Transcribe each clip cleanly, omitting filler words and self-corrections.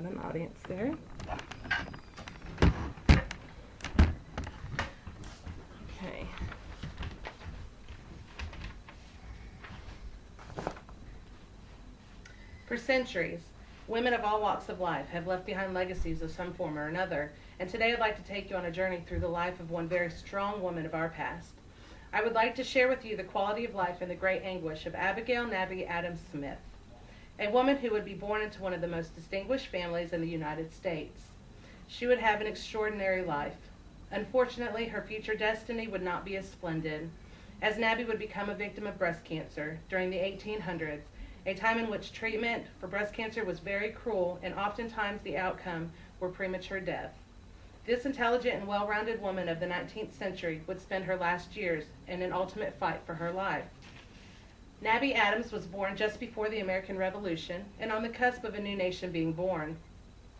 got an audience there. Okay. For centuries, women of all walks of life have left behind legacies of some form or another, and today I'd like to take you on a journey through the life of one very strong woman of our past. I would like to share with you the quality of life and the great anguish of Abigail Nabby Adams Smith, a woman who would be born into one of the most distinguished families in the United States. She would have an extraordinary life. Unfortunately, her future destiny would not be as splendid, as Nabby would become a victim of breast cancer during the 1800s, a time in which treatment for breast cancer was very cruel, and oftentimes the outcome were premature death. This intelligent and well-rounded woman of the 19th century would spend her last years in an ultimate fight for her life. Nabby Adams was born just before the American Revolution and on the cusp of a new nation being born.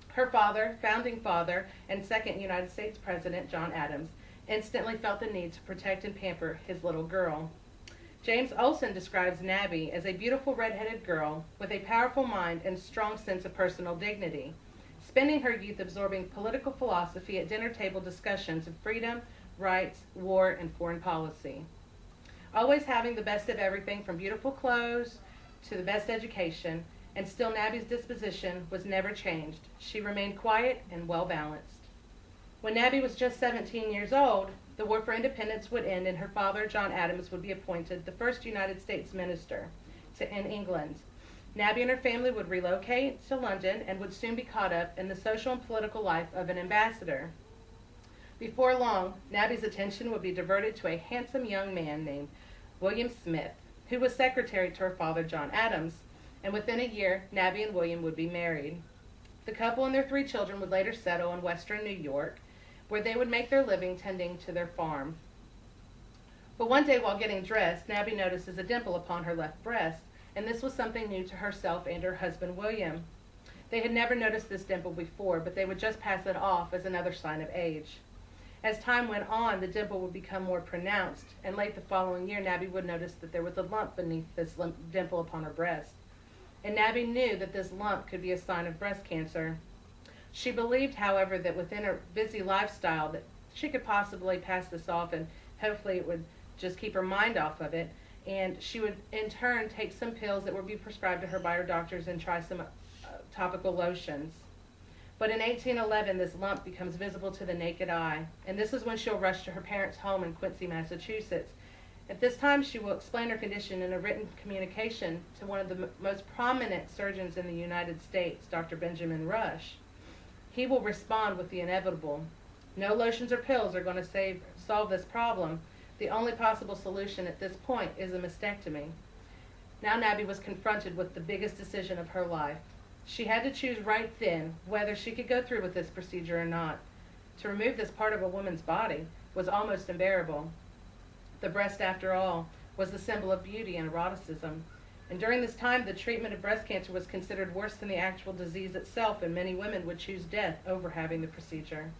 Her father, founding father, and second United States President, John Adams, instantly felt the need to protect and pamper his little girl. James Olson describes Nabby as a beautiful red-headed girl with a powerful mind and strong sense of personal dignity, spending her youth absorbing political philosophy at dinner table discussions of freedom, rights, war, and foreign policy. Always having the best of everything from beautiful clothes to the best education, and still Nabby's disposition was never changed. She remained quiet and well-balanced. When Nabby was just 17 years old, the War for Independence would end and her father, John Adams, would be appointed the first United States minister in England. Nabby and her family would relocate to London and would soon be caught up in the social and political life of an ambassador. Before long, Nabby's attention would be diverted to a handsome young man named William Smith, who was secretary to her father, John Adams, and within a year, Nabby and William would be married. The couple and their 3 children would later settle in western New York, where they would make their living tending to their farm. But one day while getting dressed, Nabby notices a dimple upon her left breast, and this was something new to herself and her husband, William. They had never noticed this dimple before, but they would just pass it off as another sign of age. As time went on, the dimple would become more pronounced, and late the following year, Nabby would notice that there was a lump beneath this dimple upon her breast. And Nabby knew that this lump could be a sign of breast cancer. She believed, however, that within her busy lifestyle that she could possibly pass this off and hopefully it would just keep her mind off of it, and she would in turn take some pills that would be prescribed to her by her doctors and try some topical lotions. But in 1811, this lump becomes visible to the naked eye, and this is when she'll rush to her parents' home in Quincy, Massachusetts. At this time, she will explain her condition in a written communication to one of the most prominent surgeons in the United States, Dr. Benjamin Rush. He will respond with the inevitable. No lotions or pills are going to solve this problem. The only possible solution at this point is a mastectomy. Now Nabby was confronted with the biggest decision of her life. She had to choose right then whether she could go through with this procedure or not. To remove this part of a woman's body was almost unbearable. The breast, after all, was the symbol of beauty and eroticism. And during this time, the treatment of breast cancer was considered worse than the actual disease itself, and many women would choose death over having the procedure.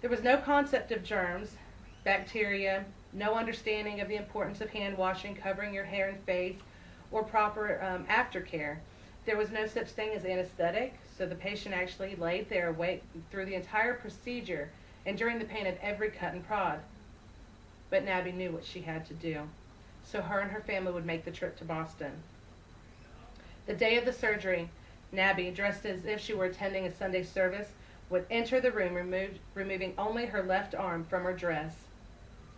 There was no concept of germs, bacteria, no understanding of the importance of hand washing, covering your hair and face, or proper aftercare. There was no such thing as anesthetic, so the patient actually laid there awake through the entire procedure, enduring the pain of every cut and prod. But Nabby knew what she had to do, so her and her family would make the trip to Boston. The day of the surgery, Nabby, dressed as if she were attending a Sunday service, would enter the room, removing only her left arm from her dress.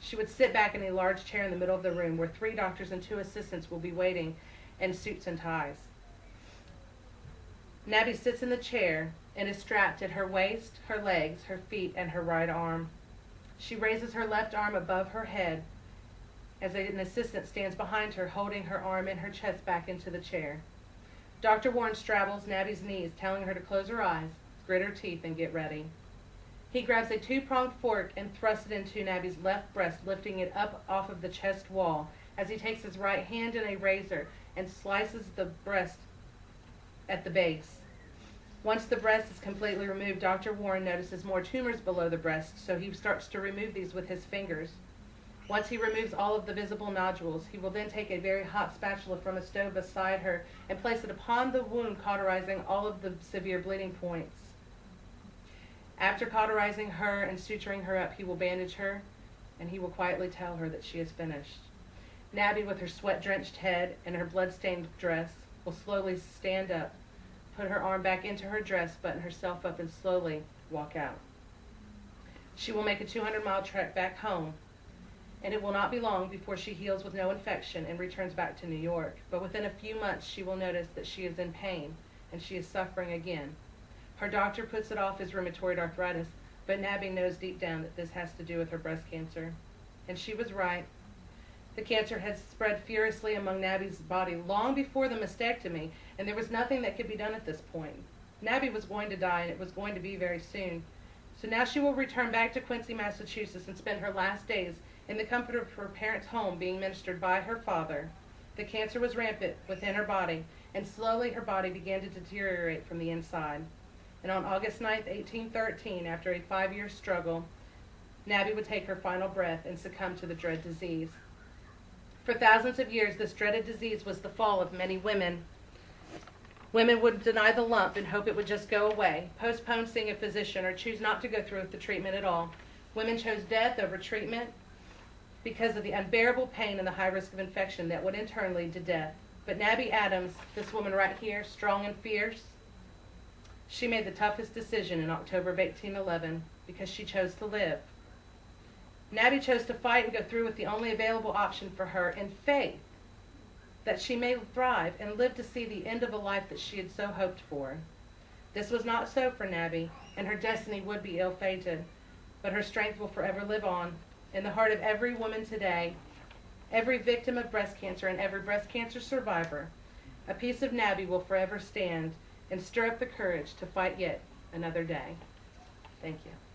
She would sit back in a large chair in the middle of the room where 3 doctors and 2 assistants will be waiting in suits and ties. Nabby sits in the chair and is strapped at her waist, her legs, her feet, and her right arm. She raises her left arm above her head as an assistant stands behind her, holding her arm and her chest back into the chair. Dr. Warren straddles Nabby's knees, telling her to close her eyes, grit her teeth, and get ready. He grabs a 2-pronged fork and thrusts it into Nabby's left breast, lifting it up off of the chest wall as he takes his right hand in a razor and slices the breast at the base. Once the breast is completely removed, Dr. Warren notices more tumors below the breast, so he starts to remove these with his fingers. Once he removes all of the visible nodules, he will then take a very hot spatula from a stove beside her and place it upon the wound, cauterizing all of the severe bleeding points. After cauterizing her and suturing her up, he will bandage her, and he will quietly tell her that she is finished. Nabby, with her sweat-drenched head and her blood-stained dress, will slowly stand up, put her arm back into her dress, button herself up, and slowly walk out. She will make a 200-mile trek back home, and it will not be long before she heals with no infection and returns back to New York. But within a few months, she will notice that she is in pain, and she is suffering again. Her doctor puts it off as rheumatoid arthritis, but Nabby knows deep down that this has to do with her breast cancer. And she was right. The cancer had spread furiously among Nabby's body long before the mastectomy, and there was nothing that could be done at this point. Nabby was going to die, and it was going to be very soon. So now she will return back to Quincy, Massachusetts, and spend her last days in the comfort of her parents' home, being ministered by her father. The cancer was rampant within her body, and slowly her body began to deteriorate from the inside. And on August 9th, 1813, after a 5-year struggle, Nabby would take her final breath and succumb to the dread disease. For thousands of years, this dreaded disease was the fall of many women. Women would deny the lump and hope it would just go away, postpone seeing a physician, or choose not to go through with the treatment at all. Women chose death over treatment because of the unbearable pain and the high risk of infection that would in turn lead to death. But Nabby Adams, this woman right here, strong and fierce, she made the toughest decision in October of 1811 because she chose to live. Nabby chose to fight and go through with the only available option for her in faith that she may thrive and live to see the end of a life that she had so hoped for. This was not so for Nabby, and her destiny would be ill-fated, but her strength will forever live on in the heart of every woman today, every victim of breast cancer, and every breast cancer survivor. A piece of Nabby will forever stand and stir up the courage to fight yet another day. Thank you.